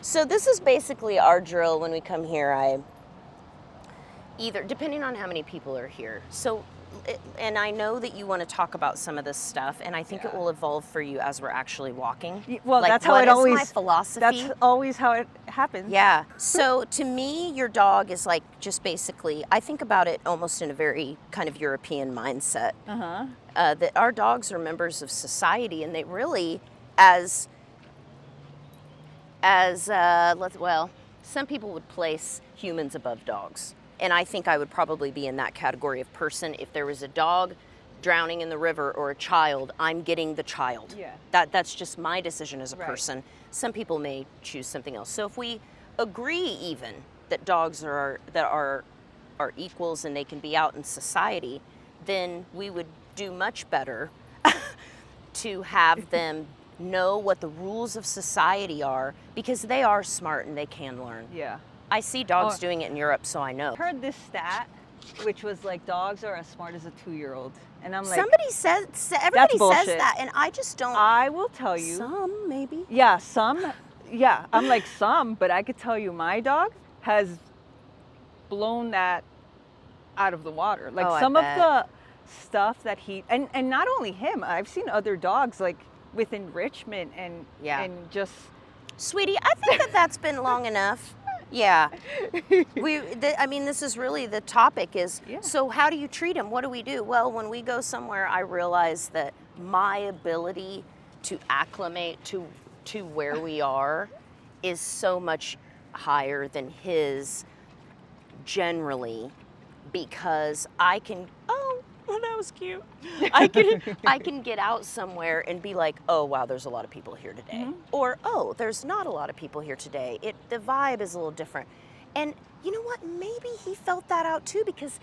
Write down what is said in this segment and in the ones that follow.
So this is basically our drill when we come here. I either, depending on how many people are here. So, and I know that you want to talk about some of this stuff, and I think it will evolve for you as we're actually walking. Well, like, that's how it always. My philosophy. That's always how it happens. Yeah. So to me, your dog is like just basically. I think about it almost in a very kind of European mindset. That our dogs are members of society, and they really, well, some people would place humans above dogs. And I think I would probably be in that category of person. If there was a dog drowning in the river or a child, I'm getting the child. Yeah. That's just my decision as a person. Some people may choose something else. So if we agree even that dogs are equals and they can be out in society, then we would do much better to have them know what the rules of society are, because they are smart and they can learn. Yeah. I see dogs doing it in Europe, so I know. I heard this stat, which was like dogs are as smart as a 2-year-old. And I'm like, everybody says that, and I just don't. I will tell you. Some, maybe. Yeah, some. Yeah, I'm like some, but I could tell you my dog has blown that out of the water. Like some of the stuff that and not only him, I've seen other dogs like with enrichment and just. Sweetie, I think that's been long enough. Yeah. I mean, this is really the topic is, so how do you treat them? What do we do? Well, when we go somewhere, I realize that my ability to acclimate to where we are is so much higher than his generally, because I can, that was cute. I can get out somewhere and be like, oh, wow, there's a lot of people here today. Or, oh, there's not a lot of people here today. The vibe is a little different. And you know what? Maybe he felt that out too, because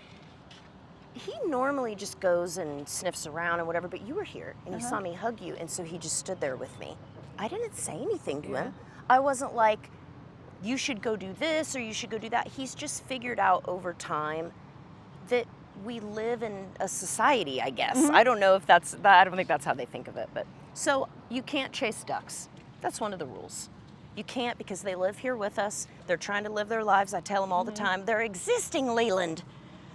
he normally just goes and sniffs around and whatever, but you were here and he saw me hug you, and so he just stood there with me. I didn't say anything to him. I wasn't like, you should go do this or you should go do that. He's just figured out over time that we live in a society, I guess. I don't know if I don't think that's how they think of it. But so you can't chase ducks. That's one of the rules. You can't, because they live here with us. They're trying to live their lives. I tell them all the time, they're existing, Leland.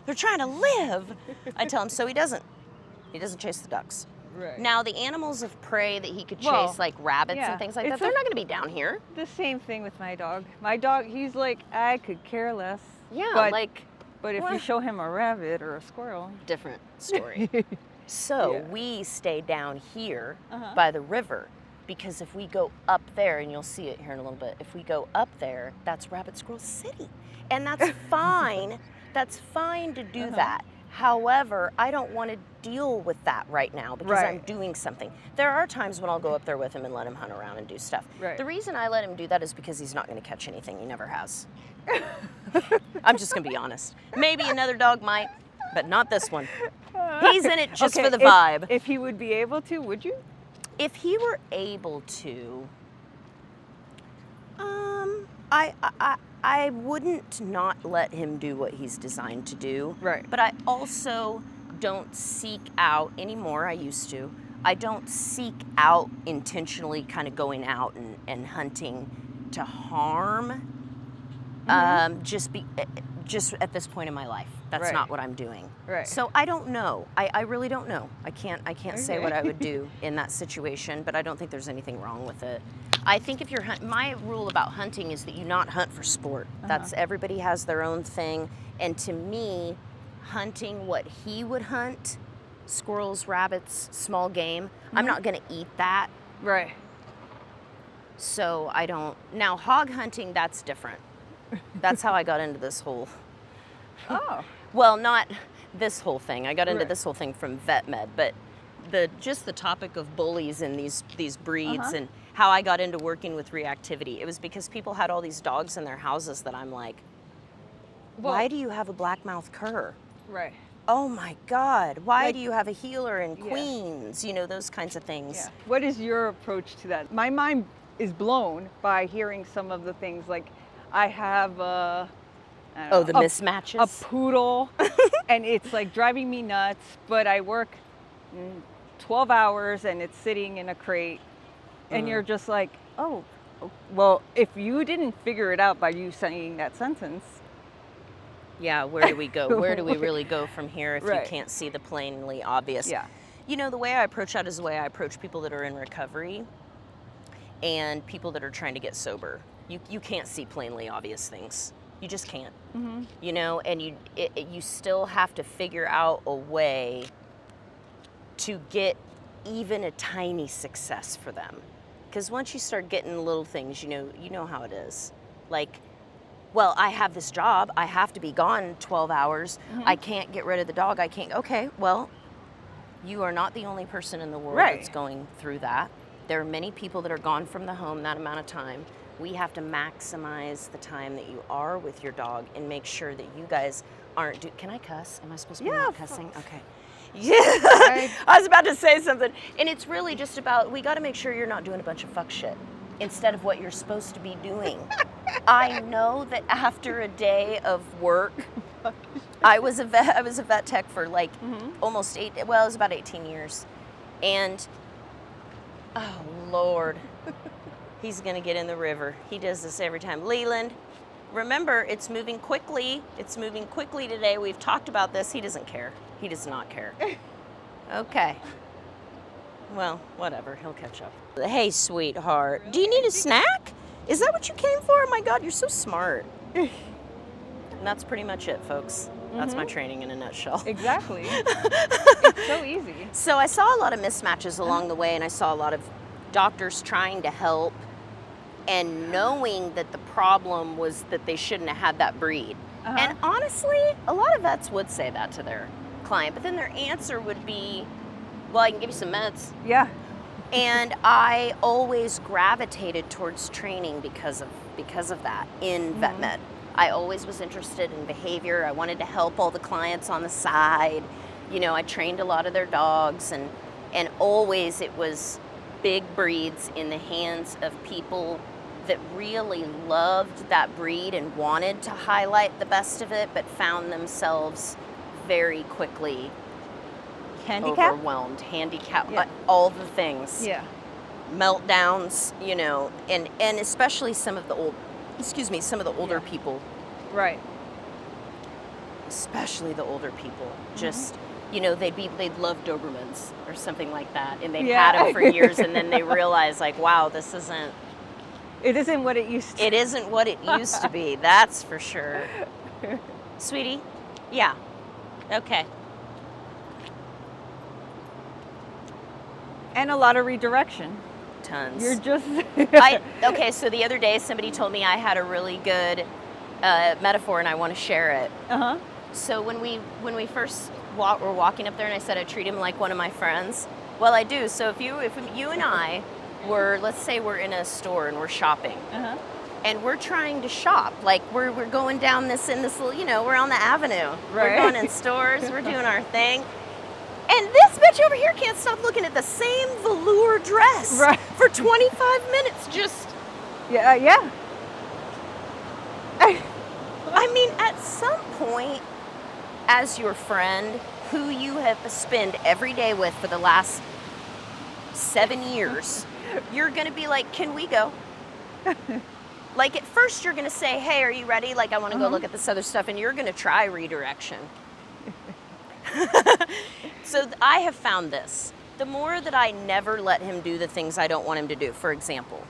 They're trying to live. I tell him, so he doesn't chase the ducks. Right. Now, the animals of prey that he could chase, like rabbits and things like that, they're not going to be down here. The same thing with my dog. My dog, he's like, I could care less. Yeah, But if you show him a rabbit or a squirrel. Different story. So we stay down here by the river, because if we go up there, and you'll see it here in a little bit, if we go up there, that's Rabbit Squirrel City. And that's fine. That's fine to do that. However, I don't want to deal with that right now because I'm doing something. There are times when I'll go up there with him and let him hunt around and do stuff. The reason I let him do that is because he's not going to catch anything. He never has. I'm just going to be honest. Maybe another dog might, but not this one. He's in it just for the vibe. If he would be able to, would you? If he were able to, I wouldn't not let him do what he's designed to do. Right. But I also don't seek out anymore. I used to. I don't seek out intentionally kind of going out and hunting to harm. Just at this point in my life, that's not what I'm doing. Right. So I don't know. I really don't know. I can't say what I would do in that situation, but I don't think there's anything wrong with it. I think if you're my rule about hunting is that you not hunt for sport. That's everybody has their own thing, and to me, hunting what he would hunt, squirrels, rabbits, small game, I'm not going to eat that. Right. So I don't. Now hog hunting, that's different. That's how I got into this whole. Well, not this whole thing. I got into this whole thing from vet med, but the topic of bullies and these breeds and how I got into working with reactivity. It was because people had all these dogs in their houses that I'm like, why do you have a blackmouth cur? Right. Oh my God, why do you have a healer in Queens? You know, those kinds of things. Yeah. What is your approach to that? My mind is blown by hearing some of the things like, I have the mismatches? A poodle, and it's like driving me nuts, but I work 12 hours and it's sitting in a crate, and you're just like, oh, Well, if you didn't figure it out by you saying that sentence. Yeah, where do we go? Where do we really go from here if Right. you can't see the plainly obvious? Yeah. You know, the way I approach that is the way I approach people that are in recovery and people that are trying to get sober. You can't see plainly obvious things. You just can't. Mm-hmm. You know, and you still have to figure out a way to get even a tiny success for them. Because once you start getting little things, you know how it is. Like, well, I have this job. I have to be gone 12 hours. Mm-hmm. I can't get rid of the dog. I can't. Okay, well, you are not the only person in the world Right. that's going through that. There are many people that are gone from the home that amount of time. We have to maximize the time that you are with your dog and make sure that you guys aren't can I cuss? Am I supposed to be not cussing? Okay. Yeah. I was about to say something. And it's really just about, we got to make sure you're not doing a bunch of fuck shit instead of what you're supposed to be doing. I know that after a day of work, I was a vet tech for like almost it was about 18 years. And oh Lord, he's gonna get in the river. He does this every time. Leland, remember, it's moving quickly. It's moving quickly today. We've talked about this. He doesn't care. He does not care. Okay. Well, whatever. He'll catch up. Hey, sweetheart. Do you need a snack? Is that what you came for? Oh my God, you're so smart. And that's pretty much it, folks. That's my training in a nutshell. Exactly. It's so easy. So I saw a lot of mismatches along the way, and I saw a lot of doctors trying to help and knowing that the problem was that they shouldn't have had that breed. And honestly, a lot of vets would say that to their client, but then their answer would be, well, I can give you some meds. Yeah. And I always gravitated towards training because of that in vet med. I always was interested in behavior. I wanted to help all the clients on the side. You know, I trained a lot of their dogs, and always it was big breeds in the hands of people that really loved that breed and wanted to highlight the best of it, but found themselves very quickly overwhelmed, handicapped, all the things. Yeah. Meltdowns, you know, and especially some of the older people. Right. Especially the older people. Just, you know, they'd love Dobermans or something like that, and they'd had them for years, and then they realize, like, wow, this isn't. It isn't what it used to. It isn't what it used to be. That's for sure. Sweetie, yeah, okay. And a lot of redirection. Tons. You're just. Okay, so the other day somebody told me I had a really good metaphor, and I want to share it. So when we first were walking up there, and I said I treat him like one of my friends. Well, I do. So if you and I were, let's say we're in a store and we're shopping, and we're trying to shop, like we're going down this little, you know, we're on the avenue. We're going in stores. We're doing our thing. And this bitch over here can't stop looking at the same velour dress for 25 minutes. Just yeah. I mean, at some point, as your friend who you have spent every day with for the last 7 years, you're going to be like, can we go? Like, at first you're going to say, hey, are you ready? Like, I want to go look at this other stuff. And you're going to try redirection. So I have found this. The more that I never let him do the things I don't want him to do, for example,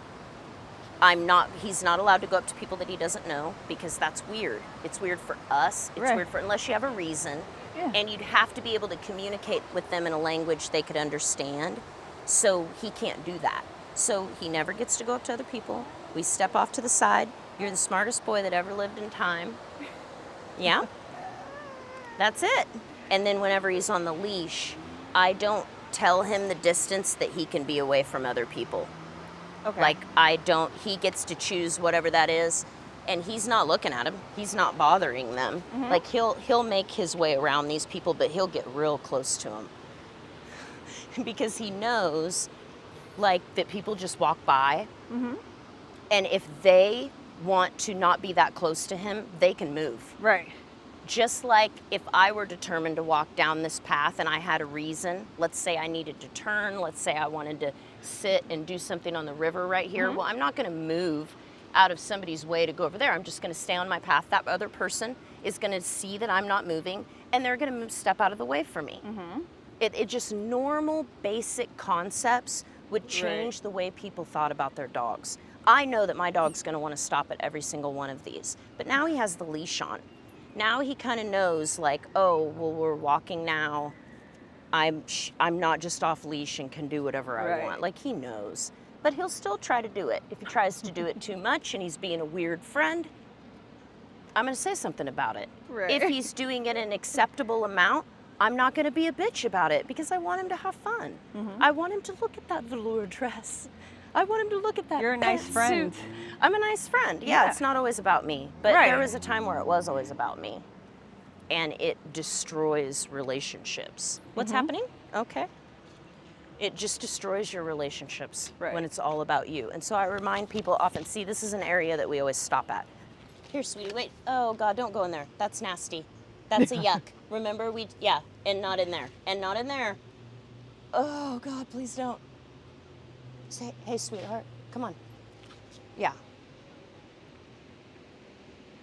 he's not allowed to go up to people that he doesn't know, because that's weird. It's weird for us. It's weird unless you have a reason. Yeah. And you'd have to be able to communicate with them in a language they could understand. So he can't do that. So he never gets to go up to other people. We step off to the side. You're the smartest boy that ever lived in time. Yeah? That's it. And then whenever he's on the leash, I don't tell him the distance that he can be away from other people. Okay. Like, he gets to choose whatever that is, and he's not looking at him. He's not bothering them. Like, he'll make his way around these people, but he'll get real close to them. Because he knows, like, that people just walk by, and if they want to not be that close to him, they can move. Right. Just like if I were determined to walk down this path and I had a reason, let's say I needed to turn, let's say I wanted to sit and do something on the river right here, well, I'm not going to move out of somebody's way to go over there. I'm just going to stay on my path. That other person is going to see that I'm not moving, and they're going to step out of the way for me. It just normal, basic concepts would change the way people thought about their dogs. I know that my dog's going to want to stop at every single one of these, but now he has the leash on. Now he kind of knows, like, oh, well, we're walking now. I'm not just off leash and can do whatever I want. Like, he knows. But he'll still try to do it. If he tries to do it too much and he's being a weird friend, I'm going to say something about it. If he's doing it an acceptable amount, I'm not going to be a bitch about it because I want him to have fun. I want him to look at that velour dress. I want him to look at that. You're a nice friend. Suit. I'm a nice friend. Yeah, it's not always about me. But there was a time where it was always about me. And it destroys relationships. What's happening? Okay. It just destroys your relationships when it's all about you. And so I remind people often, see, this is an area that we always stop at. Here, sweetie, wait. Oh, God, don't go in there. That's nasty. That's a yuck. Remember, and not in there. And not in there. Oh, God, please don't. Say, hey, sweetheart, come on. Yeah.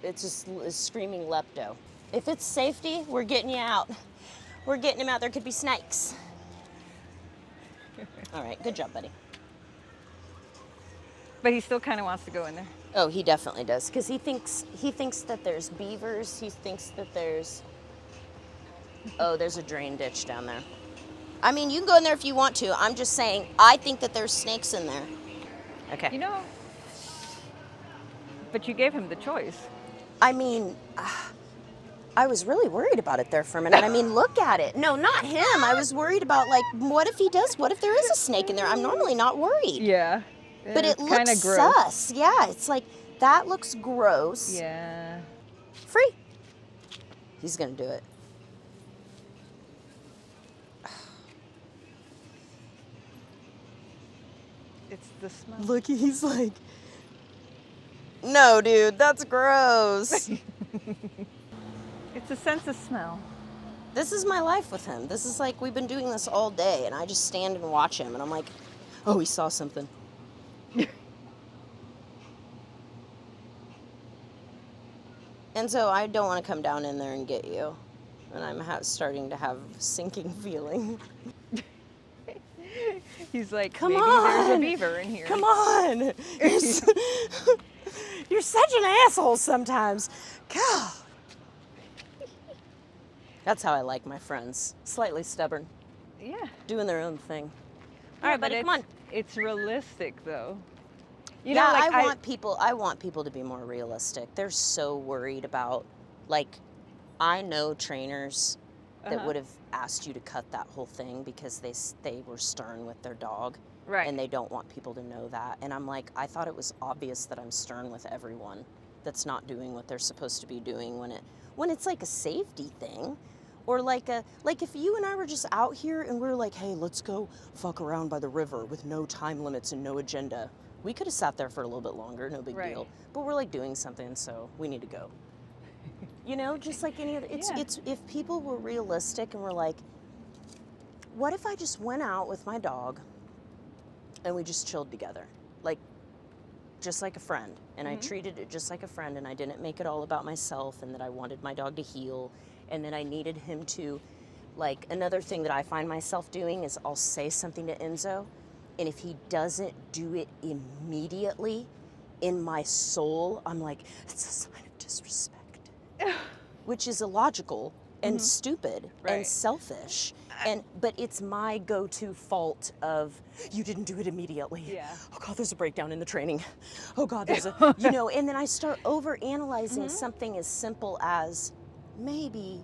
It's just screaming lepto. If it's safety, we're getting you out. We're getting him out. There could be snakes. All right, good job, buddy. But he still kind of wants to go in there. Oh, he definitely does, because he thinks that there's beavers. He thinks that there's a drain ditch down there. I mean, you can go in there if you want to. I'm just saying, I think that there's snakes in there. Okay. You know, but you gave him the choice. I mean, I was really worried about it there for a minute. I mean, look at it. No, not him. I was worried about, like, what if he does? What if there is a snake in there? I'm normally not worried. Yeah. But it looks sus. Yeah, it's like, that looks gross. Yeah. Free. He's going to do it. It's the smell. Look, he's like, no, dude, that's gross. It's a sense of smell. This is my life with him. This is like, we've been doing this all day, and I just stand and watch him, and I'm like, oh, he saw something. And so I don't want to come down in there and get you. And I'm starting to have a sinking feeling. He's like, come maybe on, there's a beaver in here. Come on. You're such an asshole sometimes. God. That's how I like my friends. Slightly stubborn. Yeah. Doing their own thing. All right, buddy, come on. It's realistic, though. You know, like I want people to be more realistic. They're so worried about, like, I know trainers that would have asked you to cut that whole thing because they were stern with their dog. Right. And they don't want people to know that. And I'm like, I thought it was obvious that I'm stern with everyone that's not doing what they're supposed to be doing when it's like a safety thing. Or like if you and I were just out here and we're like, hey, let's go fuck around by the river with no time limits and no agenda. We could have sat there for a little bit longer, no big deal. But we're like doing something, so we need to go. You know, just like any other, it's if people were realistic and were like, what if I just went out with my dog and we just chilled together? Like, just like a friend. And I treated it just like a friend, and I didn't make it all about myself and that I wanted my dog to heal and that I needed him to, like, another thing that I find myself doing is I'll say something to Enzo, and if he doesn't do it immediately, in my soul, I'm like, it's a sign of disrespect, which is illogical and stupid and selfish. But it's my go-to fault of, you didn't do it immediately. Yeah. Oh God, there's a breakdown in the training. Oh God, there's a, you know, and then I start over-analyzing something as simple as, maybe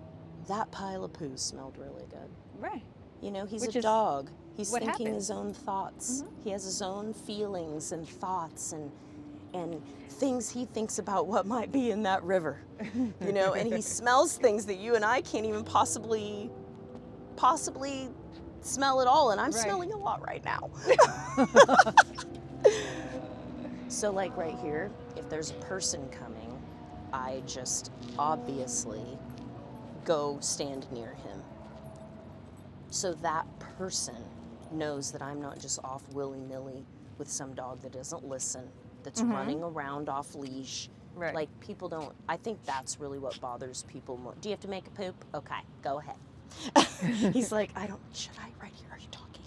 that pile of poo smelled really good. Right. You know, he's a dog. He's thinking happens. His own thoughts. He has his own feelings and thoughts and things he thinks about what might be in that river. You know, and he smells things that you and I can't even possibly smell at all, and I'm smelling a lot right now. So like right here, if there's a person coming, I just obviously go stand near him. So that person knows that I'm not just off willy-nilly with some dog that doesn't listen, that's running around off leash. Right. Like, people don't, I think that's really what bothers people more. Do you have to make a poop? Okay, go ahead. He's like, should I right here? Are you talking?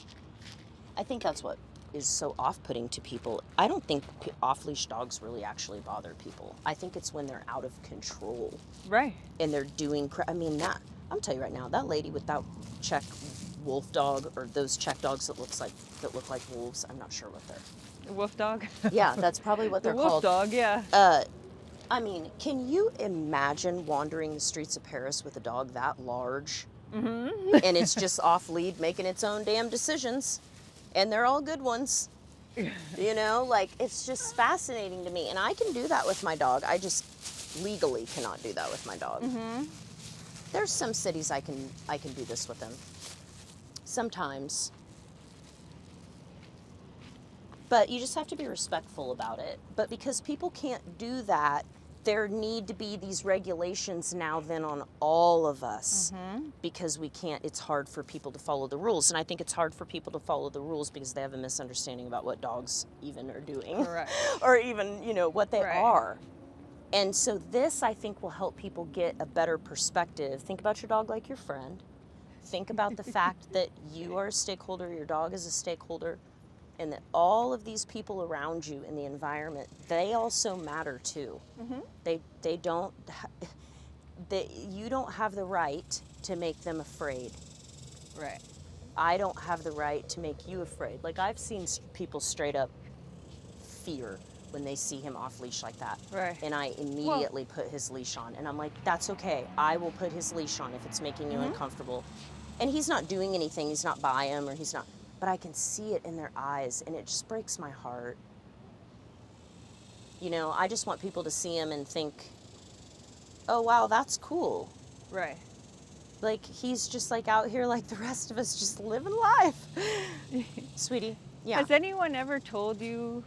I think that's what is so off-putting to people. I don't think off-leash dogs really actually bother people. I think it's when they're out of control. Right. And they're doing, I'm telling you right now, that lady with that Czech wolf dog, or those Czech dogs that look like wolves, I'm not sure what they're. Wolf dog? Yeah, that's probably what they're wolf called. Wolf dog, yeah. I mean, can you imagine wandering the streets of Paris with a dog that large? Mm-hmm. And it's just off lead, making its own damn decisions. And they're all good ones. You know, like, it's just fascinating to me. And I can do that with my dog. I just legally cannot do that with my dog. Mm-hmm. There's some cities I can do this with them. Sometimes. But you just have to be respectful about it. But because people can't do that, there need to be these regulations now then on all of us. Mm-hmm. Because we can't, it's hard for people to follow the rules. And I think it's hard for people to follow the rules because they have a misunderstanding about what dogs even are doing. Correct. Or even, what they are. And so this, I think, will help people get a better perspective. Think about your dog like your friend. Think about the fact that you are a stakeholder, your dog is a stakeholder, and that all of these people around you in the environment, they also matter too. Mm-hmm. You don't have the right to make them afraid. Right. I don't have the right to make you afraid. Like, I've seen people straight up fear when they see him off leash like that. Right. And I immediately put his leash on. And I'm like, that's okay. I will put his leash on if it's making you uncomfortable. And he's not doing anything. He's not by him, or he's not. But I can see it in their eyes, and it just breaks my heart. I just want people to see him and think, oh, wow, that's cool. Right. Like, he's just like out here like the rest of us, just living life. Sweetie, yeah. Has anyone ever told you,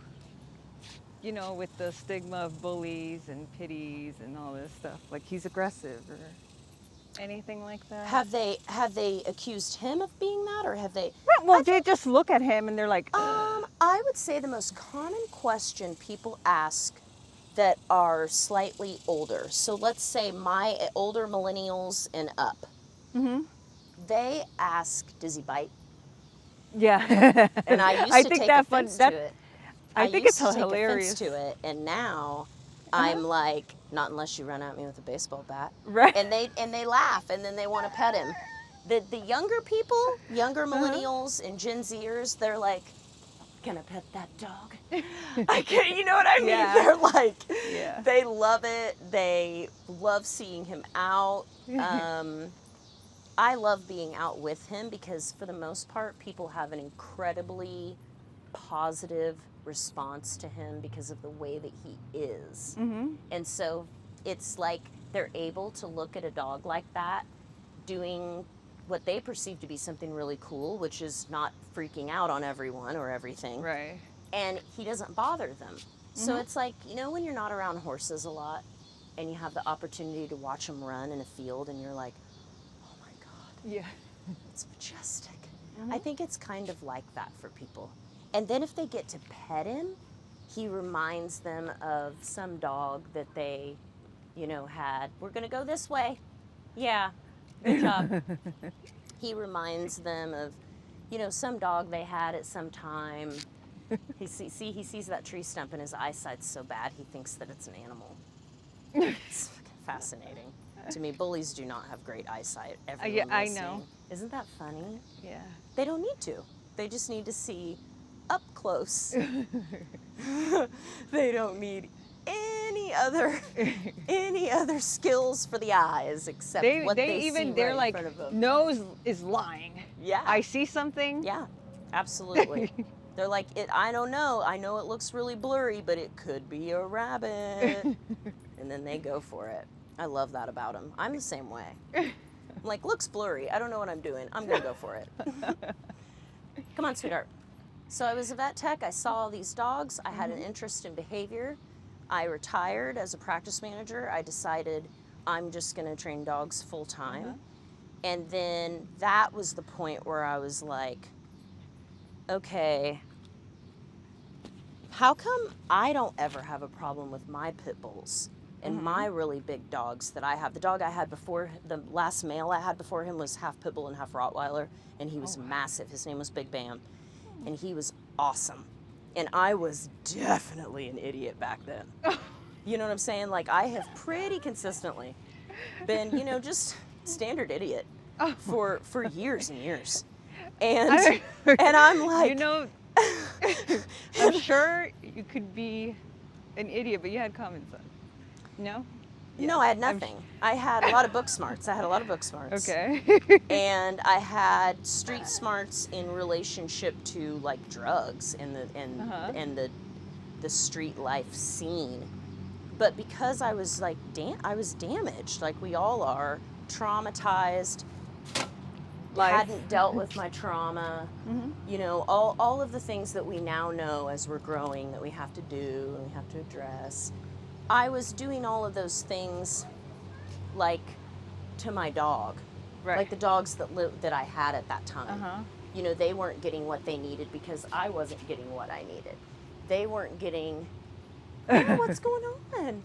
with the stigma of bullies and pitties and all this stuff, like he's aggressive or anything like that? Have they accused him of being that, or have they? Well, they just look at him and they're like, I would say the most common question people ask that are slightly older. So let's say my older millennials and up. Mm-hmm. They ask, does he bite? Yeah. And I used to take offense to it. I think it's hilarious. I used to take offense to it, and now I'm like, not unless you run at me with a baseball bat. Right. And they laugh, and then they want to pet him. The younger people, younger millennials and Gen Zers, they're like, gonna pet that dog. I can't, you know what I mean? Yeah. They're like, they love it. They love seeing him out. I love being out with him because for the most part, people have an incredibly positive response to him because of the way that he is. Mm-hmm. And so it's like they're able to look at a dog like that doing what they perceive to be something really cool, which is not freaking out on everyone or everything. Right. And he doesn't bother them. Mm-hmm. So it's like, when you're not around horses a lot and you have the opportunity to watch them run in a field and you're like, oh my God. Yeah. It's majestic. Mm-hmm. I think it's kind of like that for people. And then if they get to pet him, he reminds them of some dog that they, had. We're going to go this way. Yeah, good job. He reminds them of, some dog they had at some time. He sees that tree stump and his eyesight's so bad he thinks that it's an animal. It's fascinating. To me, bullies do not have great eyesight. Everyone I know. Isn't that funny? Yeah. They don't need to. They just need to see up close. They don't need any other skills for the eyes except what they see right in front of them. Nose is lying. Yeah. I see something. Yeah, absolutely. They're like, I don't know. I know it looks really blurry, but it could be a rabbit. And then they go for it. I love that about them. I'm the same way. I'm like, looks blurry. I don't know what I'm doing. I'm going to go for it. Come on, sweetheart. So I was a vet tech. I saw all these dogs. I had an interest in behavior. I retired as a practice manager. I decided, I'm just going to train dogs full time. And then that was the point where I was like, okay, how come I don't ever have a problem with my pit bulls and my really big dogs that I have? The dog I had before, the last male I had before him was half pit bull and half Rottweiler, and he was massive. His name was Big Bam, and he was awesome. And I was definitely an idiot back then. You know what I'm saying? Like, I have pretty consistently been, you know, just standard idiot for years and years. And I'm like, you know, I'm sure you could be an idiot, but you had common sense. No? Yeah. No, I had nothing. I had a lot of book smarts. Okay. And I had street smarts in relationship to like drugs and the street life scene. But because I was like I was damaged, like we all are, traumatized, hadn't dealt with my trauma, you know, all of the things that we now know as we're growing that we have to do and we have to address. I was doing all of those things like to my dog, like the dogs that I had at that time. You know, they weren't getting what they needed because I wasn't getting what I needed. They weren't getting, oh, what's going on?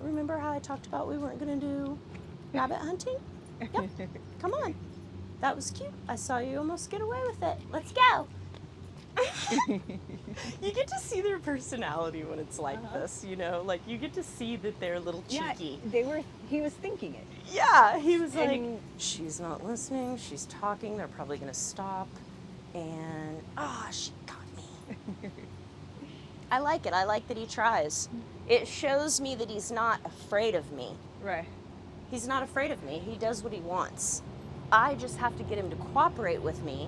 Remember how I talked about we weren't going to do rabbit hunting? Yep, come on. That was cute. I saw you almost get away with it. Let's go. You get to see their personality when it's like this, you know? Like, you get to see that they're a little cheeky. Yeah, he was thinking it. Yeah, he was like, she's not listening, she's talking, they're probably going to stop. And, she got me. I like it. I like that he tries. It shows me that he's not afraid of me. Right. He's not afraid of me. He does what he wants. I just have to get him to cooperate with me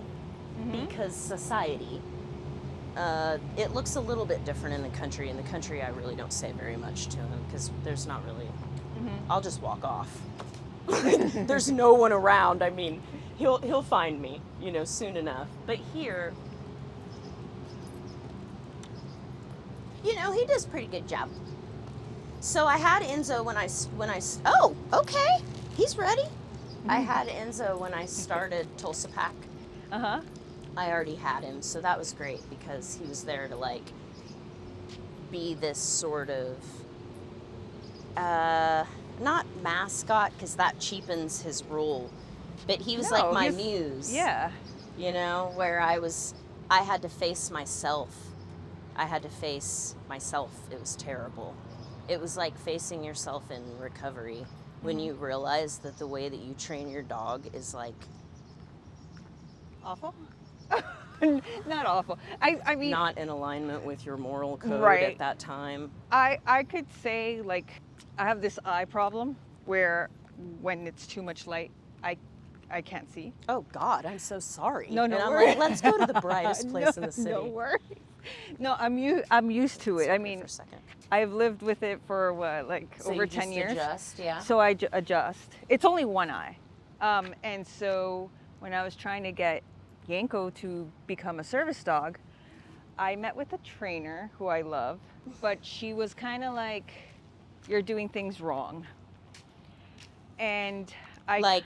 because society, it looks a little bit different in the country. In the country, I really don't say very much to him because there's not really, I'll just walk off. There's no one around. I mean, he'll find me, you know, soon enough. But here, you know, he does a pretty good job. So I had Enzo when I oh, okay, he's ready. I had Enzo when I started Tulsa Pack. I already had him, so that was great because he was there to like be this sort of not mascot because that cheapens his role, but he was like my muse. Yeah. You know, where I had to face myself. I had to face myself. It was terrible. It was like facing yourself in recovery when you realize that the way that you train your dog is like awful. Not awful. I mean, not in alignment with your moral code at that time. I could say like I have this eye problem where when it's too much light, I can't see. Oh God, I'm so sorry. No, and I'm worries. like, let's go to the brightest place in the city. No worries. No, I'm used to it. I mean, for a second. I've lived with it for what, like so over you 10 just years. Adjust, yeah. So I adjust. It's only one eye, and so when I was trying to get Yanko to become a service dog, I met with a trainer who I love, but she was kind of like, "You're doing things wrong," and I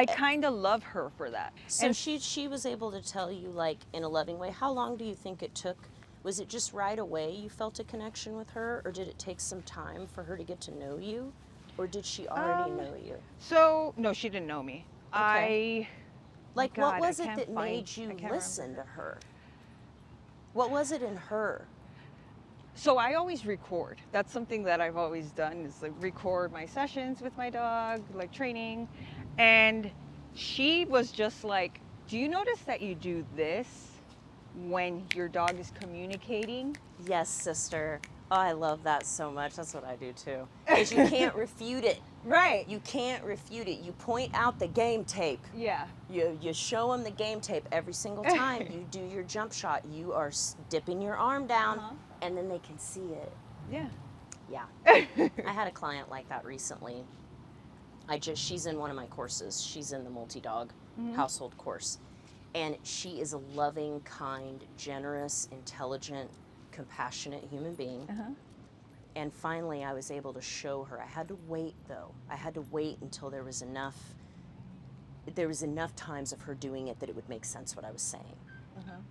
kind of love her for that. So and she was able to tell you, like, in a loving way. How long do you think it took? Was it just right away you felt a connection with her, or did it take some time for her to get to know you, or did she already know you? So no, she didn't know me. Okay. What was it that made you listen to her? What was it in her? So I always record. That's something that I've always done, is like record my sessions with my dog, like training. And she was just like, do you notice that you do this when your dog is communicating? Yes, sister. Oh, I love that so much. That's what I do too. Because you can't refute it. Right. You can't refute it. You point out the game tape. Yeah. You show them the game tape every single time you do your jump shot. You are dipping your arm down, and then they can see it. Yeah. Yeah. I had a client like that recently. She's in one of my courses. She's in the multi-dog household course. And she is a loving, kind, generous, intelligent, compassionate human being. And finally I was able to show her. I had to wait though. I had to wait until there was enough times of her doing it that it would make sense what I was saying.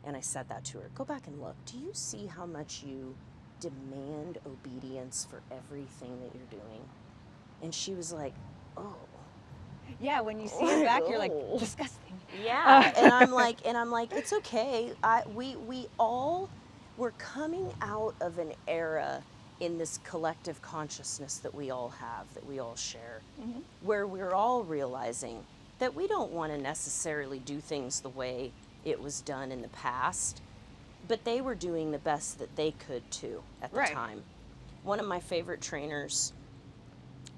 And I said that to her. Go back and look. Do you see how much you demand obedience for everything that you're doing? And she was like, oh. Yeah, when you see it back, you're like, disgusting. Yeah, and I'm like, it's okay. We're coming out of an era in this collective consciousness that we all have, that we all share, where we're all realizing that we don't want to necessarily do things the way it was done in the past, but they were doing the best that they could too at the time. One of my favorite trainers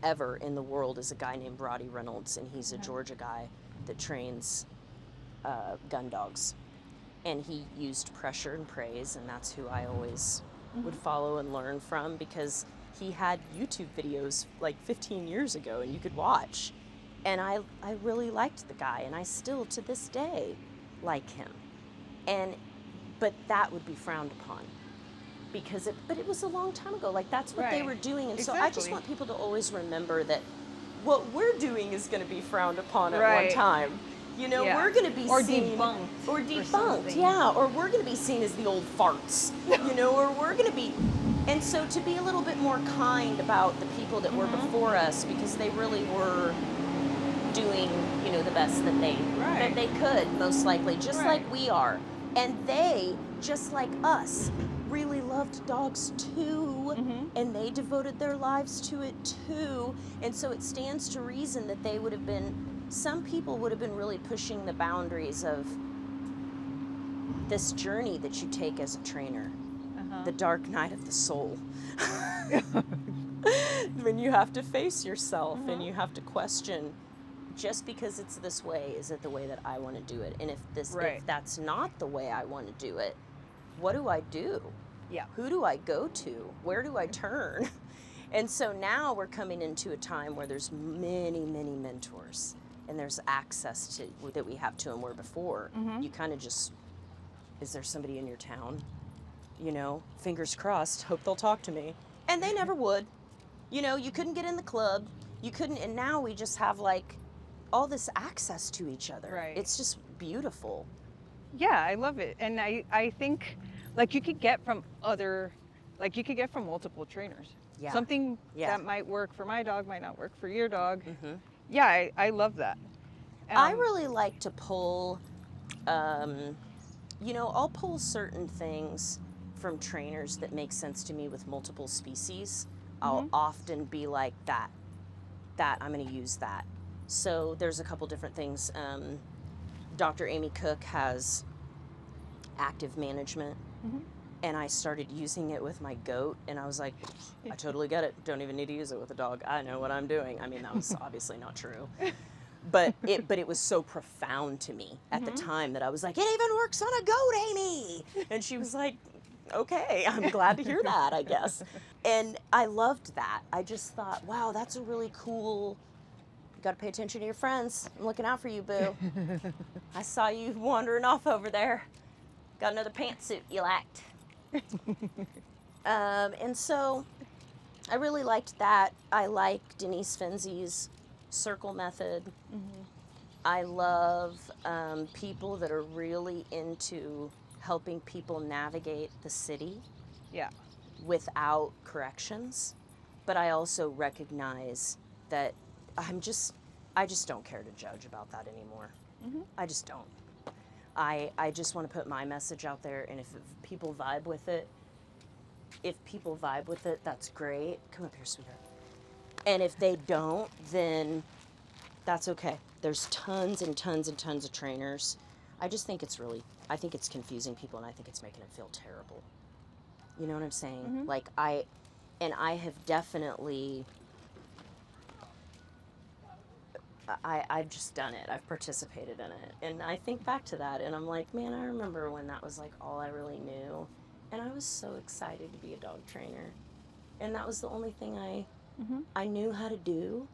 ever in the world is a guy named Roddy Reynolds, and he's a Georgia guy that trains gun dogs. And he used pressure and praise, and that's who I always would follow and learn from, because he had YouTube videos like 15 years ago and you could watch. And I really liked the guy, and I still to this day like him. But that would be frowned upon, because it was a long time ago. Like, that's what they were doing. And so I just want people to always remember that what we're doing is going to be frowned upon at one time. You know, we're going to be seen debunked. Or debunked, or we're going to be seen as the old farts, you know, or we're going to be. And so to be a little bit more kind about the people that were before us, because they really were doing, you know, the best that they could, most likely, just like we are. And they, just like us, really loved dogs too, and they devoted their lives to it too. And so it stands to reason that they would have been, some people would have been really pushing the boundaries of this journey that you take as a trainer, the dark night of the soul. When you have to face yourself and you have to question, just because it's this way, is it the way that I want to do it? And if that's not the way I want to do it, what do I do? Yeah. Who do I go to? Where do I turn? And so now we're coming into a time where there's many, many mentors, and there's access to that we have to them, where before you kind of just, is there somebody in your town? You know, fingers crossed, hope they'll talk to me. And they never would. You know, you couldn't get in the club. You couldn't, and now we just have like all this access to each other. Right. It's just beautiful. Yeah, I love it. And I think, like, you could get from multiple trainers. Yeah. Something that might work for my dog might not work for your dog. Yeah, I love that. I really like to pull, you know, I'll pull certain things from trainers that make sense to me with multiple species. I'll often be like, that I'm going to use that. So there's a couple different things. Dr. Amy Cook has active management, and I started using it with my goat, and I was like, I totally get it. Don't even need to use it with a dog. I know what I'm doing. I mean, that was obviously not true. But it was so profound to me at the time that I was like, it even works on a goat, Amy. And she was like, okay, I'm glad to hear that, I guess. And I loved that. I just thought, wow, that's a really cool, you got to pay attention to your friends. I'm looking out for you, boo. I saw you wandering off over there. Got another pantsuit you liked. And so I really liked that. I like Denise Fenzi's circle method. I love people that are really into helping people navigate the city without corrections. But I also recognize that I just don't care to judge about that anymore. I just don't. I just want to put my message out there, and if people vibe with it, that's great. Come up here, sweetheart. And if they don't, then that's okay. There's tons and tons and tons of trainers. I just think I think it's confusing people, and I think it's making them feel terrible. You know what I'm saying? Like, I have definitely, I've just done it. I've participated in it. And I think back to that, and I'm like, man, I remember when that was like all I really knew. And I was so excited to be a dog trainer. And that was the only thing I knew how to do.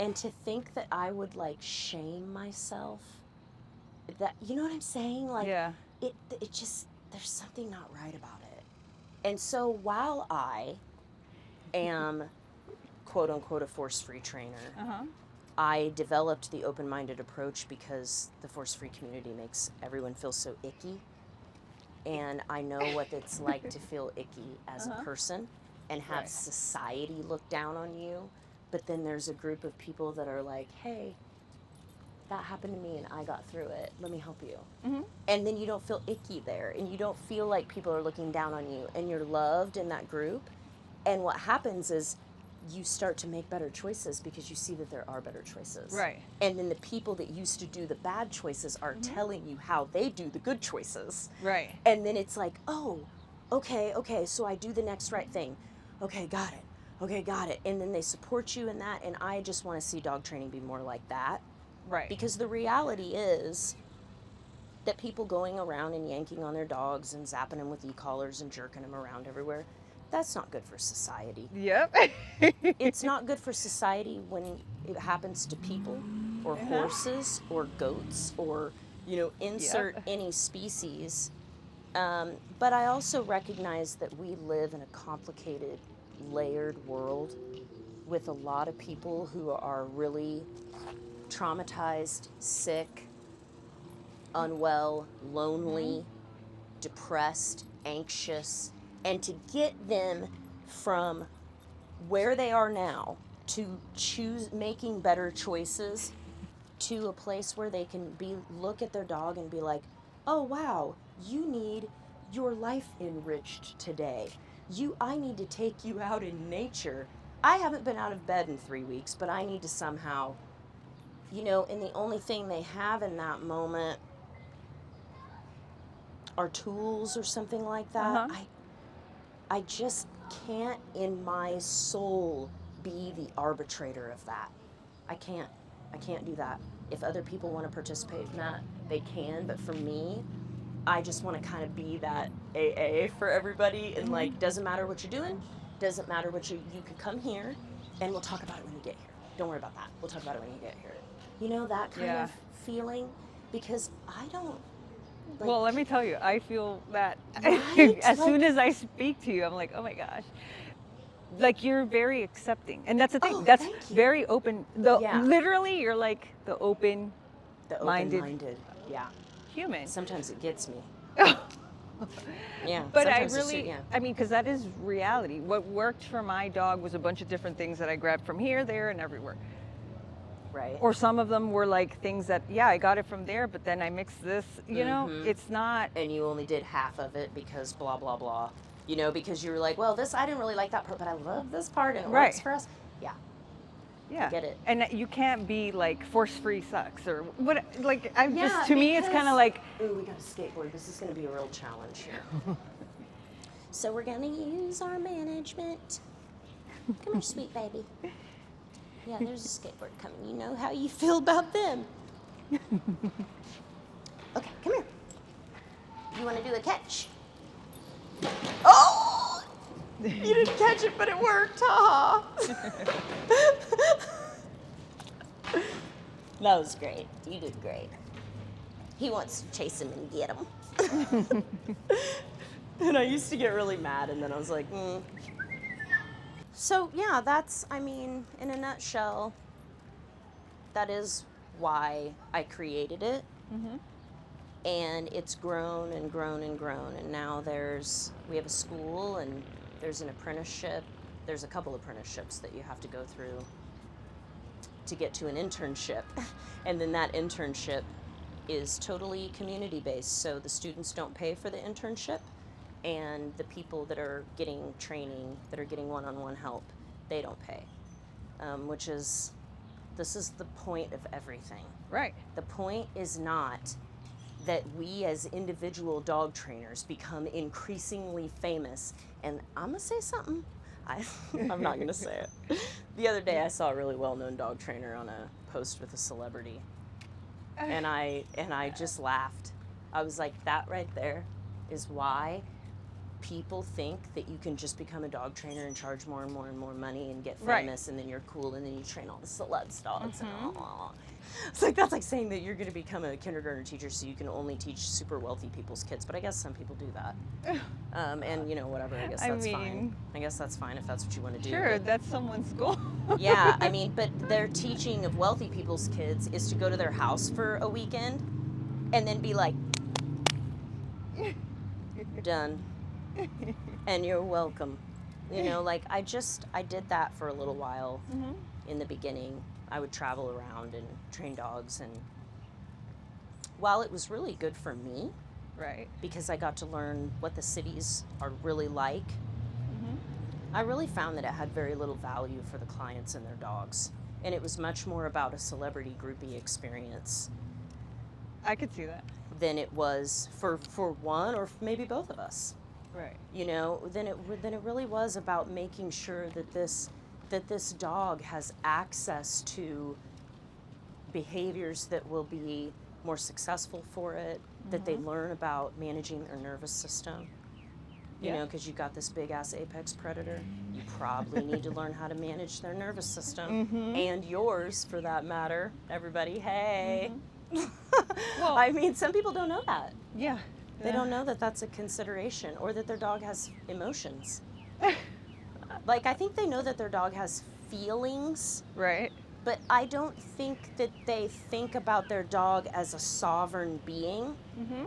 And to think that I would like shame myself, that, you know what I'm saying? Like, it just, there's something not right about it. And so while I am quote unquote a force-free trainer. Uh-huh. I developed the open-minded approach because the force-free community makes everyone feel so icky. And I know what it's like to feel icky as a person and have society look down on you. But then there's a group of people that are like, hey, that happened to me and I got through it. Let me help you. Mm-hmm. And then you don't feel icky there and you don't feel like people are looking down on you and you're loved in that group. And what happens is you start to make better choices because you see that there are better choices. Right. And then the people that used to do the bad choices are telling you how they do the good choices. Right. And then it's like, oh, okay, so I do the next right thing. Okay, got it. Okay, got it. And then they support you in that. And I just want to see dog training be more like that. Right. Because the reality is that people going around and yanking on their dogs and zapping them with e-collars and jerking them around everywhere, that's not good for society. Yep. It's not good for society when it happens to people or horses or goats or, insert any species. But I also recognize that we live in a complicated, layered world with a lot of people who are really traumatized, sick, unwell, lonely, depressed, anxious, and to get them from where they are now to making better choices to a place where they can look at their dog and be like, oh wow, you need your life enriched today. I need to take you out in nature. I haven't been out of bed in 3 weeks, but I need to somehow, and the only thing they have in that moment are tools or something like that. I just can't in my soul be the arbitrator of that. I can't do that. If other people want to participate in that, they can, but for me, I just want to kind of be that AA for everybody and like, doesn't matter what you're doing, doesn't matter what you can come here and we'll talk about it when you get here. Don't worry about that. We'll talk about it when you get here. That kind of feeling, because I don't. Well, let me tell you, I feel that Right? as soon as I speak to you, I'm like, oh my gosh. Like, you're very accepting. And that's the thing. That's very open. Literally, you're like the open-minded human. Sometimes it gets me. Yeah. But I mean, because that is reality. What worked for my dog was a bunch of different things that I grabbed from here, there, and everywhere. Right. Or some of them were like things that, I got it from there, but then I mixed this, it's not. And you only did half of it because blah, blah, blah. Because you were like, well, I didn't really like that part, but I love this part and it works for us. Yeah. Yeah. I get it. And you can't be like force-free sucks or what, like, to me, it's kind of like. Ooh, we got a skateboard. This is going to be a real challenge here. So we're going to use our management. Come here, sweet baby. Yeah, there's a skateboard coming. You know how you feel about them. Okay, come here. You want to do a catch? Oh! You didn't catch it, but it worked. Ha! That was great. You did great. He wants to chase him and get him. And I used to get really mad, and then I was like, So, yeah, that's, in a nutshell, that is why I created it. Mm-hmm. And it's grown and grown and grown. And now we have a school and there's an apprenticeship. There's a couple apprenticeships that you have to go through to get to an internship. And then that internship is totally community-based. So the students don't pay for the internship. And the people that are getting training, that are getting one-on-one help, they don't pay. This is the point of everything. Right. The point is not that we as individual dog trainers become increasingly famous. And I'm gonna say something. I'm not gonna say it. The other day I saw a really well-known dog trainer on a post with a celebrity. And I just laughed. I was like, that right there is why people think that you can just become a dog trainer and charge more and more and more money and get Right. famous, and then you're cool, and then you train all the celebs dogs. And it's like, that's like saying that you're going to become a kindergarten teacher so you can only teach super wealthy people's kids. But I guess some people do that. And you know, whatever, I guess that's fine. I guess that's fine if that's what you want to do. Sure, that's someone's goal. Yeah, I mean, but their teaching of wealthy people's kids is to go to their house for a weekend and then be like, done. And you're welcome. You know, like I did that for a little while in the beginning. I would travel around and train dogs, and while it was really good for me, right, because I got to learn what the cities are really like, I really found that it had very little value for the clients and their dogs. And it was much more about a celebrity groupie experience. I could see that. Than it was for one or maybe both of us. Right. You know, then it really was about making sure that this dog has access to behaviors that will be more successful for it, that they learn about managing their nervous system. You know, because you've got this big ass apex predator, you probably need to learn how to manage their nervous system and yours, for that matter. Everybody, hey. Well, I mean, some people don't know that. Yeah. They don't know that that's a consideration, or that their dog has emotions. Like, I think they know that their dog has feelings. Right. But I don't think that they think about their dog as a sovereign being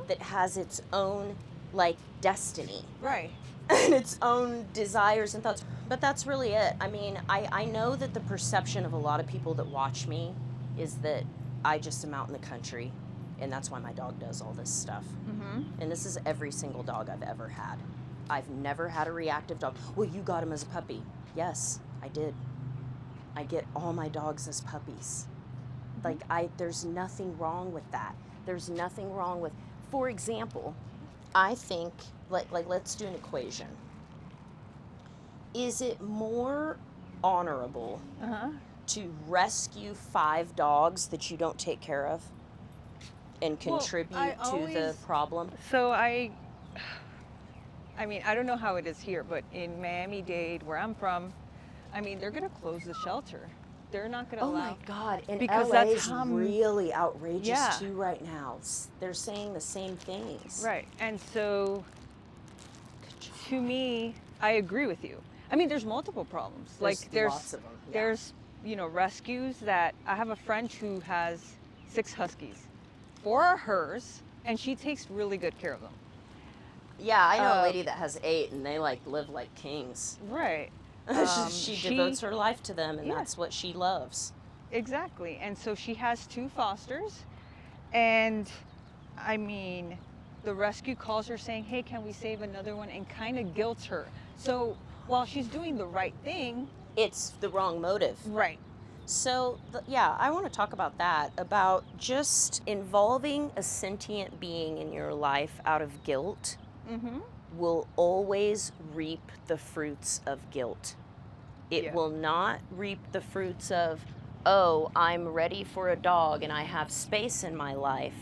that has its own, like, destiny. Right. And its own desires and thoughts. But that's really it. I mean, I know that the perception of a lot of people that watch me is that I just am out in the country, and that's why my dog does all this stuff. And this is every single dog I've ever had. I've never had a reactive dog. Well, you got him as a puppy. Yes, I did. I get all my dogs as puppies. Like, there's nothing wrong with that. There's nothing wrong with, for example, I think, like let's do an equation. Is it more honorable to rescue 5 dogs that you don't take care of and contribute to the problem? So I mean, I don't know how it is here, but in Miami-Dade, where I'm from, I mean, they're going to close the shelter. They're not going to allow. Oh my God! And because LA that's is really outrageous Yeah. too right now. They're saying the same things. Right, and so to me, I agree with you. I mean, there's multiple problems. There's lots of them. Yeah. There's, you know, rescues that I have a friend who has 6 huskies. 4 are hers, and she takes really good care of them. Yeah, I know a lady that has 8, and they like live like kings. Right. She devotes her life to them, and that's what she loves. Exactly. And so she has 2 fosters, and I mean, the rescue calls her saying, hey, can we save another one, and kind of guilts her. So while she's doing the right thing, it's the wrong motive. Right. So, yeah, I want to talk about that, about just involving a sentient being in your life out of guilt will always reap the fruits of guilt. It will not reap the fruits of, oh, I'm ready for a dog and I have space in my life.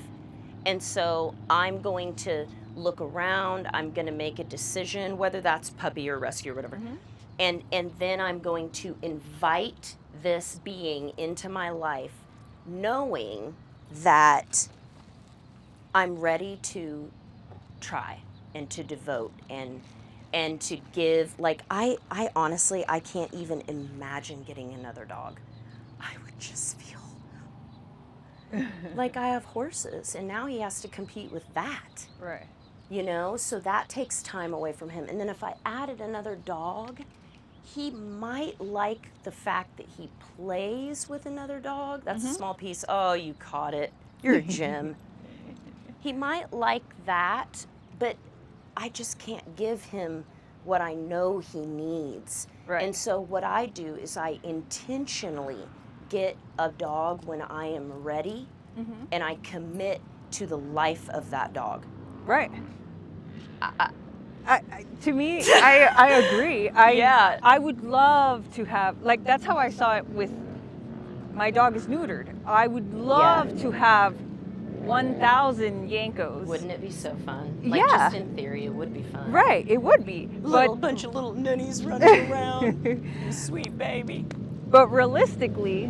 And so I'm going to look around, I'm going to make a decision, whether that's puppy or rescue or whatever. And then I'm going to invite this being into my life, knowing that I'm ready to try and to devote and to give. Like, I honestly, I can't even imagine getting another dog. I would just feel like I have horses, and now he has to compete with that. Right. You know, so that takes time away from him. And then if I added another dog, he might like the fact that he plays with another dog. That's a small piece. Oh, you caught it. You're a gem. He might like that, but I just can't give him what I know he needs. Right. And so what I do is I intentionally get a dog when I am ready, and I commit to the life of that dog. Right. To me, I agree. I would love to have, like, that's how I saw it with my dog is neutered. I would love to have 1,000 Yankos. Wouldn't it be so fun? Like, Yeah. just in theory, it would be fun. Right, it would be. Bunch of little ninnies running around. Sweet baby. But realistically,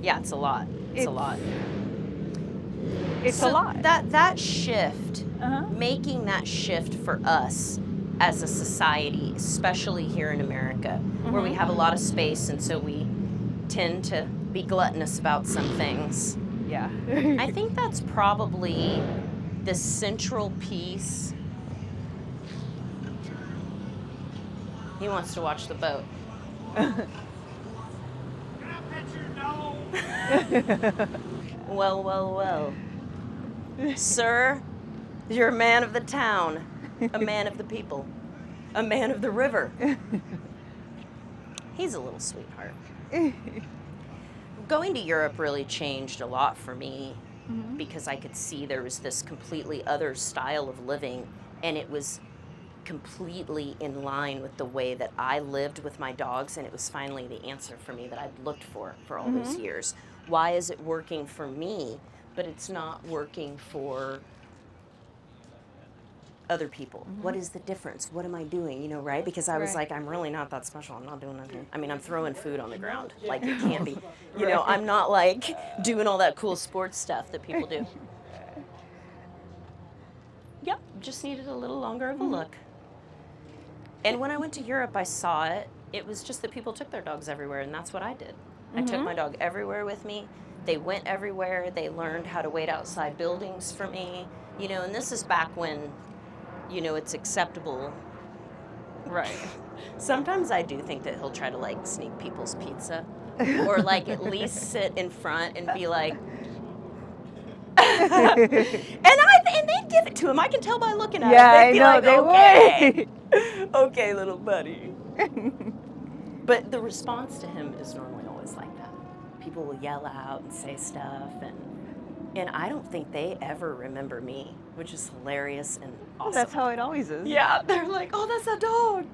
yeah, it's a lot. It's a lot. It's a lot. That shift, Uh-huh. making that shift for us as a society, especially here in America, where we have a lot of space, and so we tend to be gluttonous about some things. Yeah. I think that's probably the central piece. He wants to watch the boat. Well, well, well. Sir, you're a man of the town, a man of the people, a man of the river. He's a little sweetheart. Going to Europe really changed a lot for me because I could see there was this completely other style of living, and it was completely in line with the way that I lived with my dogs, and it was finally the answer for me that I'd looked for all those years. Why is it working for me, but it's not working for other people? What is the difference? What am I doing? You know, right? Because I was like, I'm really not that special. I'm not doing nothing. I mean, I'm throwing food on the ground. Like, it can't be. You know, I'm not like doing all that cool sports stuff that people do. Yep, just needed a little longer of a look. And when I went to Europe, I saw it. It was just that people took their dogs everywhere, and that's what I did. I took my dog everywhere with me. They went everywhere. They learned how to wait outside buildings for me. You know, and this is back when, you know, it's acceptable. Right. Sometimes I do think that he'll try to, like, sneak people's pizza. Or, like, at least sit in front and be like... and they'd give it to him. I can tell by looking at him. Yeah, They'd be I know, like, they okay. Okay, little buddy. But the response to him is normally always like that. People will yell out and say stuff, and I don't think they ever remember me, which is hilarious and awesome. That's how it always is. Yeah, they're like, oh, that's a dog.